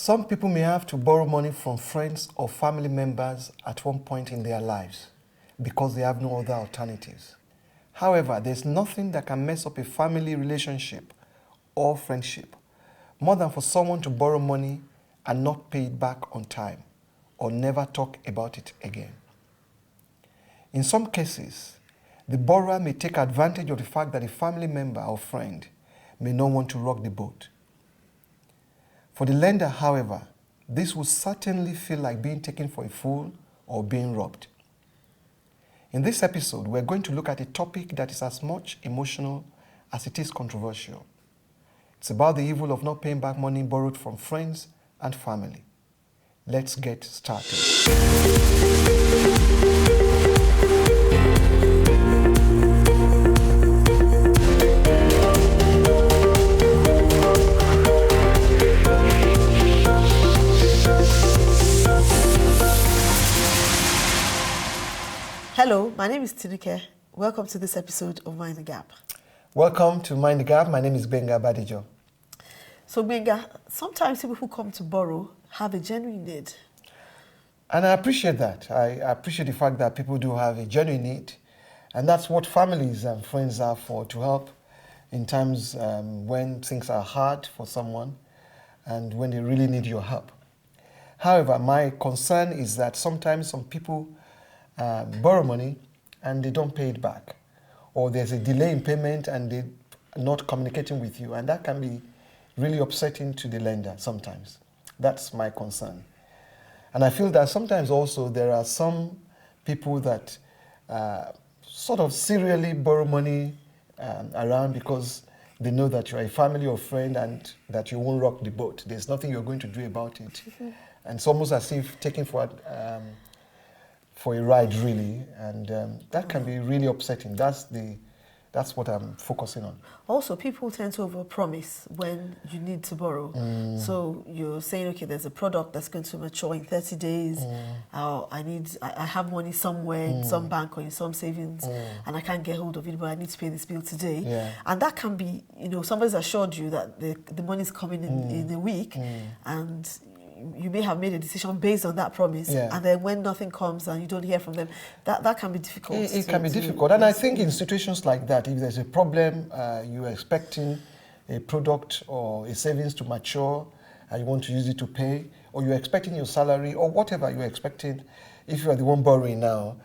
Some people may have to borrow money from friends or family members at one point in their lives because they have no other alternatives. However, there's nothing that can mess up a family relationship or friendship more than for someone to borrow money and not pay it back on time or never talk about it again. In some cases, the borrower may take advantage of the fact that a family member or friend may not want to rock the boat. For the lender, however, this will certainly feel like being taken for a fool or being robbed. In this episode, we're going to look at a topic that is as much emotional as it is controversial. It's about the evil of not paying back money borrowed from friends and family. Let's get started. Hello, my name is Tinike. Welcome to this episode of Mind the Gap. Welcome to Mind the Gap. My name is Benga Badijo. So Benga, sometimes people who come to borrow have a genuine need. And I appreciate that. I appreciate the fact that people do have a genuine need. And that's what families and friends are for, to help in times when things are hard for someone and when they really need your help. However, my concern is that sometimes some people borrow money and they don't pay it back, or there's a delay in payment and they're not communicating with you, and that can be really upsetting to the lender sometimes. That's my concern. And I feel that sometimes also there are some people that sort of serially borrow money around because they know that you're a family or friend and that you won't rock the boat. There's nothing you're going to do about it. And it's almost as if taking for a ride, really, and that can be really upsetting. That's what I'm focusing on. Also, people tend to overpromise when you need to borrow. So you're saying, okay, there's a product that's going to mature in 30 days. I have money somewhere in some bank or in some savings, and I can't get hold of it, but I need to pay this bill today. Yeah. And that can be, somebody's assured you that the money's coming in a week, and you may have made a decision based on that promise, and then when nothing comes and you don't hear from them, that can be difficult. It can be difficult, and I think in situations like that, if there's a problem, you're expecting a product or a savings to mature, and you want to use it to pay, or you're expecting your salary, or whatever you're expecting, if you are the one borrowing now,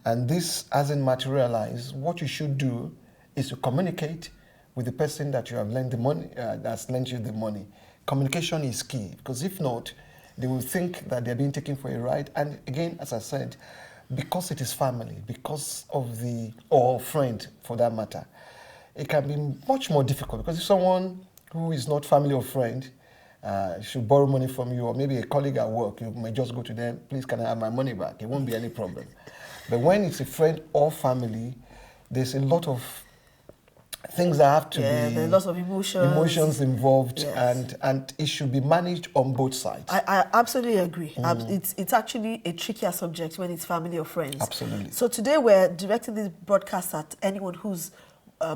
and this hasn't materialized, what you should do is to communicate with the person that you have lent the money, that's lent you the money. Communication is key, because if not, they will think that they're being taken for a ride. And again, as I said, because it is family, because of or friend for that matter, it can be much more difficult. Because if someone who is not family or friend should borrow money from you, or maybe a colleague at work, you may just go to them, please can I have my money back? It won't be any problem. But when it's a friend or family, there's a lot of things that have to be... there are lots of emotions involved, and it should be managed on both sides. I absolutely agree. It's actually a trickier subject when it's family or friends. Absolutely. So today we're directing this broadcast at anyone who's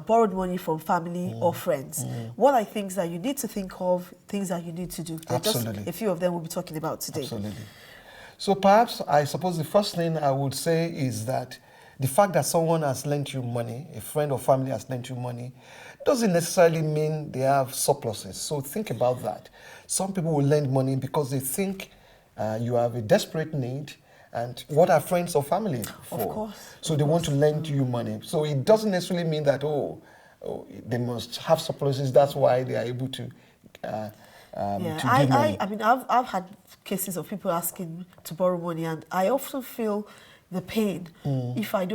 borrowed money from family or friends. What are things that you need to think of, things that you need to do? Absolutely. Just a few of them we'll be talking about today. Absolutely. So perhaps, I suppose the first thing I would say is that the fact that someone has lent you money, a friend or family has lent you money, doesn't necessarily mean they have surpluses. So think about that. Some people will lend money because they think you have a desperate need, and what are friends or family for? Of course. So they want to lend you money. So it doesn't necessarily mean that, they must have surpluses, that's why they are able to give money. I mean, I've had cases of people asking to borrow money, and I often feel the pain if I'm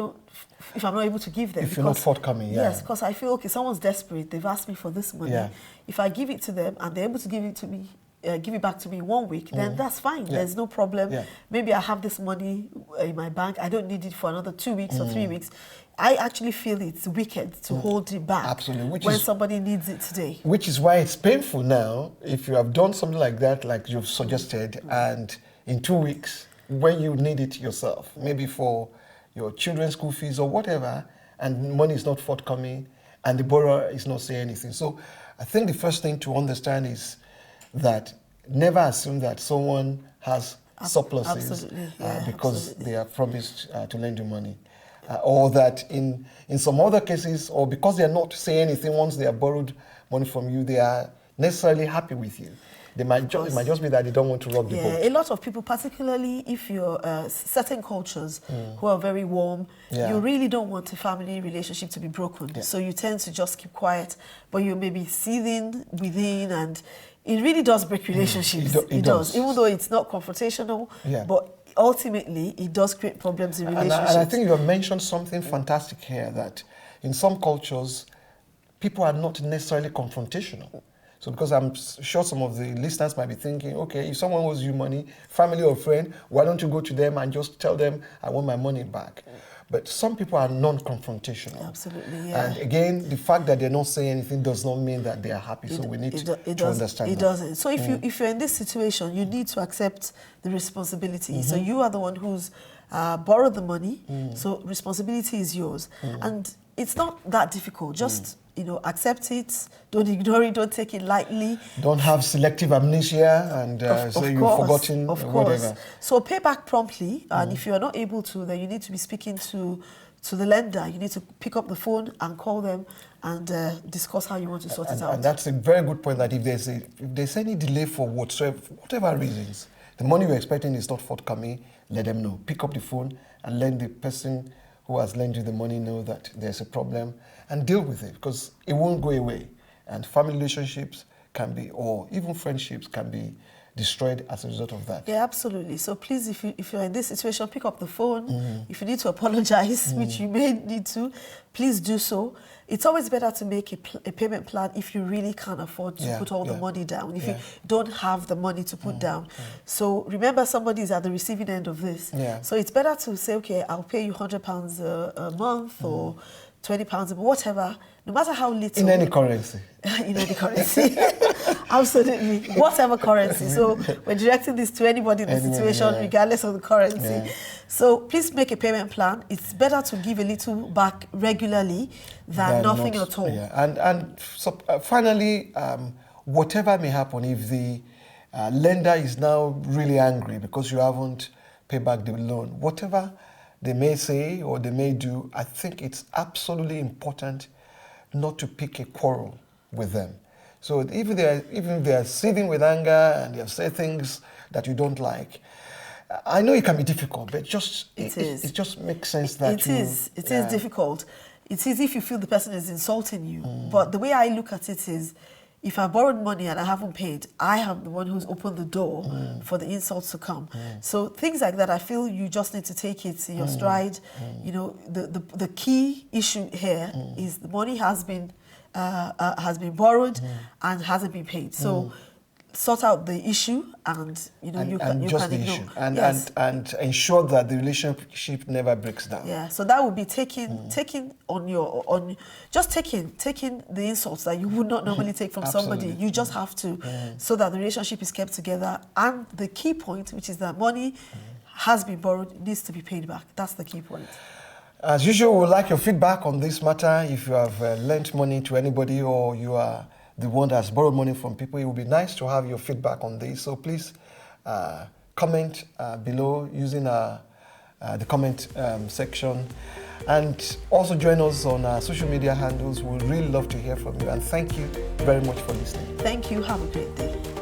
not able to give them. If you're not forthcoming, Yes, because I feel, okay, someone's desperate, they've asked me for this money. Yeah. If I give it to them and they're able to give it back to me 1 week, then that's fine. There's no problem. Maybe I have this money in my bank, I don't need it for another 2 weeks or 3 weeks. I actually feel it's wicked to hold it back. Absolutely. When somebody needs it today. Which is why it's painful now, if you have done something like that, like you've suggested, and in 2 weeks, when you need it yourself, maybe for your children's school fees or whatever, and money is not forthcoming, and the borrower is not saying anything. So I think the first thing to understand is that never assume that someone has surpluses because absolutely. they are promised to lend you money. Or that in some other cases, or because they are not saying anything once they have borrowed money from you, they are necessarily happy with you. It might just be that they don't want to rock the boat. A lot of people, particularly if you're certain cultures who are very warm, you really don't want a family relationship to be broken. Yeah. So you tend to just keep quiet, but you may be seething within, and it really does break relationships. It does. Even though it's not confrontational, but ultimately it does create problems in relationships. And I think you have mentioned something fantastic here, that in some cultures, people are not necessarily confrontational. So because I'm sure some of the listeners might be thinking, okay, if someone owes you money, family or friend, why don't you go to them and just tell them, I want my money back? But some people are non-confrontational. Absolutely, yeah. And again, the fact that they're not saying anything does not mean that they are happy. So we need to understand that. It doesn't. So if you're in this situation, you need to accept the responsibility. So you are the one who's borrowed the money. So responsibility is yours. And it's not that difficult. Just accept it. Don't ignore it. Don't take it lightly. Don't have selective amnesia and say you've forgotten or whatever. So pay back promptly. And if you are not able to, then you need to be speaking to the lender. You need to pick up the phone and call them and discuss how you want to sort it out. And that's a very good point, that if there's any delay for whatever reasons, the money you're expecting is not forthcoming, let them know. Pick up the phone and let the person who has lent you the money know that there's a problem and deal with it, because it won't go away. And family relationships can be, or even friendships can be destroyed as a result of that. Yeah, absolutely. So please, if you're in this situation, pick up the phone. If you need to apologize, which you may need to, please do so. It's always better to make a payment plan if you really can't afford to put all the money down, if you don't have the money to put down. So remember, somebody is at the receiving end of this. So it's better to say, okay, I'll pay you £100 a month or £20 a month, whatever, no matter how little. In any currency. In any currency. Absolutely. Whatever currency. So we're directing this to anybody in the situation, regardless of the currency. So please make a payment plan. It's better to give a little back regularly than nothing at all. And so, finally, whatever may happen, if the lender is now really angry because you haven't paid back the loan, whatever they may say or they may do, I think it's absolutely important not to pick a quarrel with them. So even if they are seething with anger and they have said things that you don't like, I know it can be difficult, but it just makes sense that it is difficult. It is if you feel the person is insulting you. But the way I look at it is, if I borrowed money and I haven't paid, I am the one who's opened the door for the insults to come. So things like that, I feel you just need to take it in your stride. The key issue here is the money has been borrowed and hasn't been paid. So sort out the issue, and you can ignore. And ensure that the relationship never breaks down. Yeah, so that would be taking the insults that you would not normally take from somebody. You just have to, so that the relationship is kept together. And the key point, which is that money has been borrowed, needs to be paid back. That's the key point. As usual, we'd like your feedback on this matter. If you have lent money to anybody, or you are the one that's borrowed money from people, it would be nice to have your feedback on this. So please comment below using the comment section, and also join us on our social media handles. We'd really love to hear from you, and thank you very much for listening. Thank you. Have a great day.